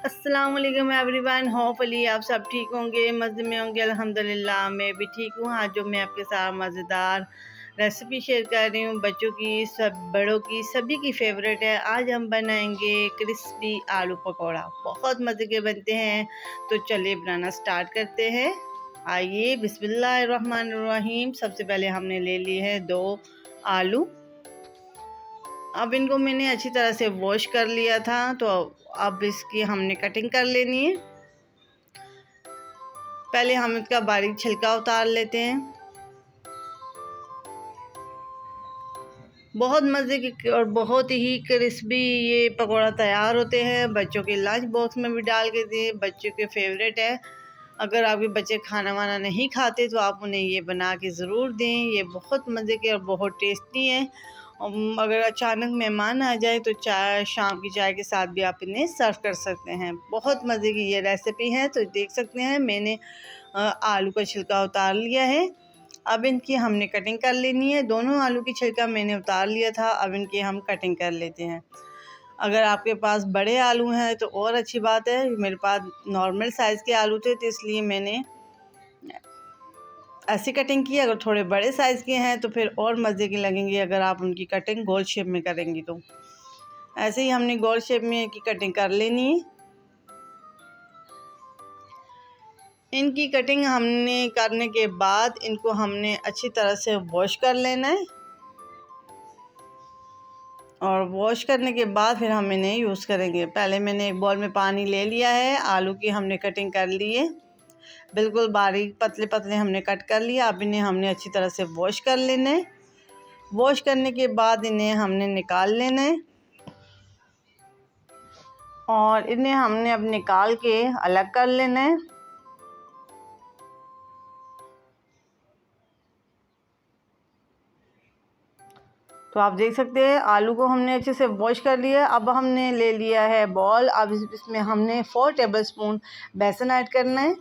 अस्सलाम वालेकुम everyone. Hopefully आप सब ठीक होंगे, मज़े में होंगे। अल्हम्दुलिल्लाह मैं भी ठीक हूँ। आज जो मैं आपके साथ मज़ेदार रेसिपी शेयर कर रही हूँ, बच्चों की सब बड़ों की सभी की फेवरेट है। आज हम बनाएंगे क्रिस्पी आलू पकौड़ा। बहुत मज़े के बनते हैं, तो चलिए बनाना स्टार्ट करते हैं। आइए बिस्मिल्लाहिर्रहमानिर्रहीम। सबसे पहले हमने ले लिए हैं 2 आलू। अब इनको मैंने अच्छी तरह से वॉश कर लिया था, तो अब इसकी हमने कटिंग कर लेनी है। पहले हम इसका बारीक छिलका उतार लेते हैं। बहुत मज़े की और बहुत ही क्रिस्पी ये पकौड़ा तैयार होते हैं। बच्चों के लंच बॉक्स में भी डाल के दें, बच्चों के फेवरेट है। अगर आपके बच्चे खाना वाना नहीं खाते तो आप उन्हें ये बना के ज़रूर दें। ये बहुत मज़े के और बहुत टेस्टी हैं। अगर अचानक मेहमान आ जाए तो चाय, शाम की चाय के साथ भी आप इन्हें सर्व कर सकते हैं। बहुत मज़े की ये रेसिपी है। तो देख सकते हैं मैंने आलू का छिलका उतार लिया है। अब इनकी हमने कटिंग कर लेनी है। दोनों आलू की छिलका मैंने उतार लिया था। अब इनकी हम कटिंग कर लेते हैं। अगर आपके पास बड़े आलू हैं तो और अच्छी बात है। मेरे पास नॉर्मल साइज़ के आलू थे, तो इसलिए मैंने ऐसी कटिंग की। अगर थोड़े बड़े साइज़ के हैं तो फिर और मज़े के लगेंगे अगर आप उनकी कटिंग गोल शेप में करेंगी। तो ऐसे ही हमने गोल शेप में की कटिंग कर लेनी है। इनकी कटिंग हमने करने के बाद इनको हमने अच्छी तरह से वॉश कर लेना है, और वॉश करने के बाद फिर हम इन्हें यूज़ करेंगे। पहले मैंने एक बॉल में पानी ले लिया है। आलू की हमने कटिंग कर ली है, बिल्कुल बारीक पतले पतले हमने कट कर लिया। अब इन्हें हमने अच्छी तरह से वॉश कर लेना है। वॉश करने के बाद इन्हें हमने निकाल लेना है, और इन्हें हमने अब निकाल के अलग कर लेना है। तो आप देख सकते हैं आलू को हमने अच्छे से वॉश कर लिया। अब हमने ले लिया है बॉल। अब इसमें हमने 4 टेबलस्पून बेसन ऐड करना है।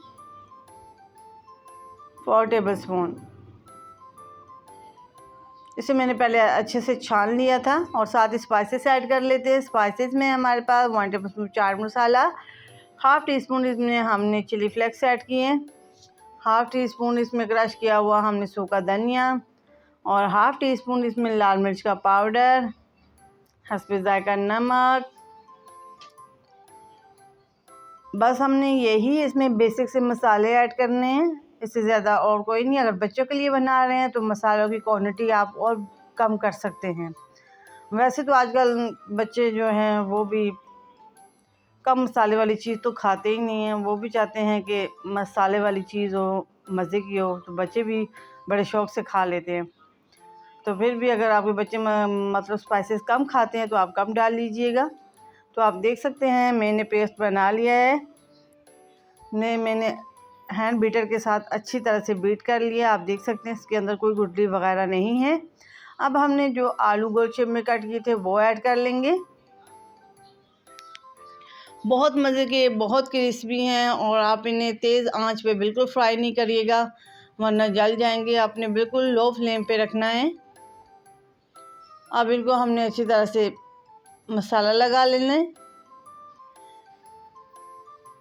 4 टेबलस्पून। इसे मैंने पहले अच्छे से छान लिया था। और साथ ही स्पाइसेस ऐड कर लेते हैं। स्पाइसेस में हमारे पास 1 tablespoon chaat masala, half tea spoon इसमें हमने चिली फ्लेक्स ऐड किए हैं, हाफ़ टी स्पून इसमें क्रश किया हुआ हमने सूखा धनिया, और हाफ़ टी स्पून इसमें लाल मिर्च का पाउडर, हस्बे ज़ायका नमक। बस हमने यही इसमें बेसिक से मसाले ऐड करने हैं, इससे ज़्यादा और कोई नहीं। अगर बच्चों के लिए बना रहे हैं तो मसालों की क्वांटिटी आप और कम कर सकते हैं। वैसे तो आजकल बच्चे जो हैं वो भी कम मसाले वाली चीज़ तो खाते ही नहीं हैं। वो भी चाहते हैं कि मसाले वाली चीज़ हो, मज़े की हो, तो बच्चे भी बड़े शौक़ से खा लेते हैं। तो फिर भी अगर आपके बच्चे मतलब स्पाइसेस कम खाते हैं तो आप कम डाल लीजिएगा। तो आप देख सकते हैं मैंने पेस्ट बना लिया है। मैंने हैंड बीटर के साथ अच्छी तरह से बीट कर लिया। आप देख सकते हैं इसके अंदर कोई गुठली वगैरह नहीं है। अब हमने जो आलू गोल शेप में कट किए थे वो ऐड कर लेंगे। बहुत मज़े के, बहुत क्रिस्पी हैं, और आप इन्हें तेज़ आंच पे बिल्कुल फ्राई नहीं करिएगा वरना जल जाएंगे। आपने बिल्कुल लो फ्लेम पे रखना है। अब इनको हमने अच्छी तरह से मसाला लगा लेना है।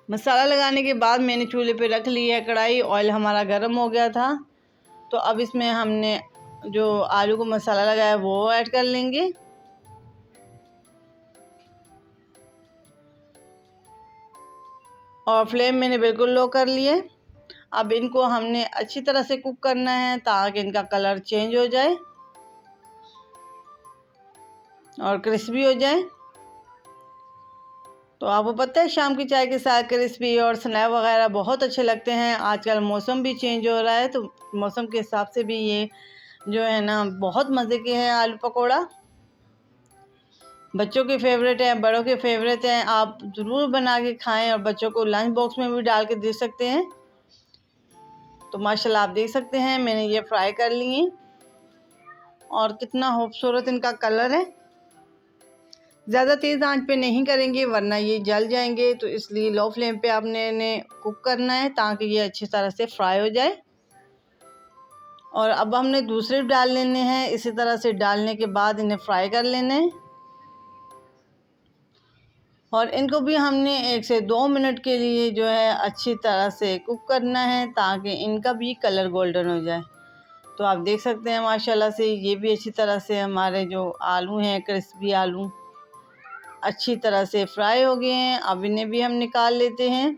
मसाला लगाने के बाद मैंने चूल्हे पे रख ली है कढ़ाई। ऑयल हमारा गर्म हो गया था। तो अब इसमें हमने जो आलू को मसाला लगाया वो ऐड कर लेंगे। और फ्लेम मैंने बिल्कुल लो कर लिए। अब इनको हमने अच्छी तरह से कुक करना है ताकि इनका कलर चेंज हो जाए और क्रिस्पी हो जाए। तो आपको पता है शाम की चाय के साथ क्रिस्पी और स्नैक वगैरह बहुत अच्छे लगते हैं। आजकल मौसम भी चेंज हो रहा है, तो मौसम के हिसाब से भी ये जो है ना बहुत मज़े के हैं आलू पकौड़ा। बच्चों के फेवरेट हैं, बड़ों के फेवरेट हैं। आप ज़रूर बना के खाएं, और बच्चों को लंच बॉक्स में भी डाल के दे सकते हैं। तो माशाल्लाह आप देख सकते हैं मैंने ये फ्राई कर लिए, और कितना खूबसूरत इनका कलर है। ज़्यादा तेज़ आंच पे नहीं करेंगे वरना ये जल जाएंगे, तो इसलिए लो फ्लेम पे आपने इन्हें कुक करना है ताकि ये अच्छी तरह से फ्राई हो जाए। और अब हमने दूसरे डाल लेने हैं। इसी तरह से डालने के बाद इन्हें फ्राई कर लेने हैं। और इनको भी हमने 1 से 2 मिनट के लिए जो है अच्छी तरह से कुक करना है ताकि इनका भी कलर गोल्डन हो जाए। तो आप देख सकते हैं माशाल्लाह से ये भी अच्छी तरह से हमारे जो आलू हैं, क्रिस्पी आलू अच्छी तरह से फ्राई हो गए हैं। अब इन्हें भी हम निकाल लेते हैं।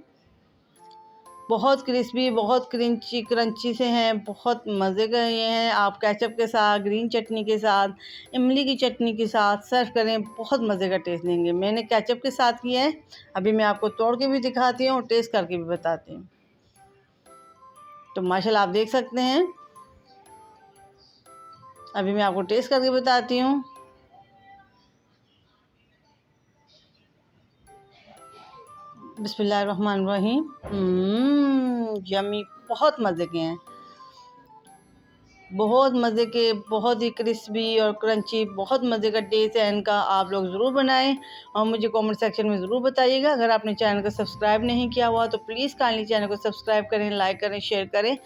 बहुत क्रिस्पी, बहुत क्रंची से हैं, बहुत मज़े का ये हैं। आप केचप के साथ, ग्रीन चटनी के साथ, इमली की चटनी के साथ सर्व करें, बहुत मज़े का टेस्ट देंगे। मैंने केचप के साथ किया है, अभी मैं आपको तोड़ के भी दिखाती हूँ और टेस्ट करके भी बताती हूँ। तो माशाल्लाह आप देख सकते हैं, अभी मैं आपको टेस्ट करके बताती हूँ। बिस्मिल्लाहिर्रहमानिर्रहीम। यम्मी, बहुत मज़े के हैं, बहुत मज़े के, बहुत ही क्रिस्पी और क्रंची, बहुत मज़े का टेस्ट है इनका। आप लोग ज़रूर बनाएं और मुझे कमेंट सेक्शन में ज़रूर बताइएगा। अगर आपने चैनल को सब्सक्राइब नहीं किया हुआ तो प्लीज़ काइंडली चैनल को सब्सक्राइब करें, लाइक करें, शेयर करें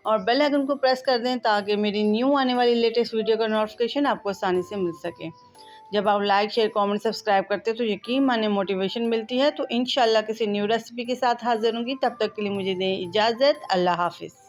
और बेल आइकन को प्रेस कर दें ताकि मेरी न्यू आने वाली लेटेस्ट वीडियो का नोटिफिकेशन आपको आसानी से मिल सके। जब आप लाइक, शेयर, कमेंट, सब्सक्राइब करते हैं तो यकीन माने मोटिवेशन मिलती है। तो इंशाल्लाह किसी न्यू रेसिपी के साथ हाज़िर होंगी। तब तक के लिए मुझे दें इजाज़त। अल्लाह हाफ़िज़।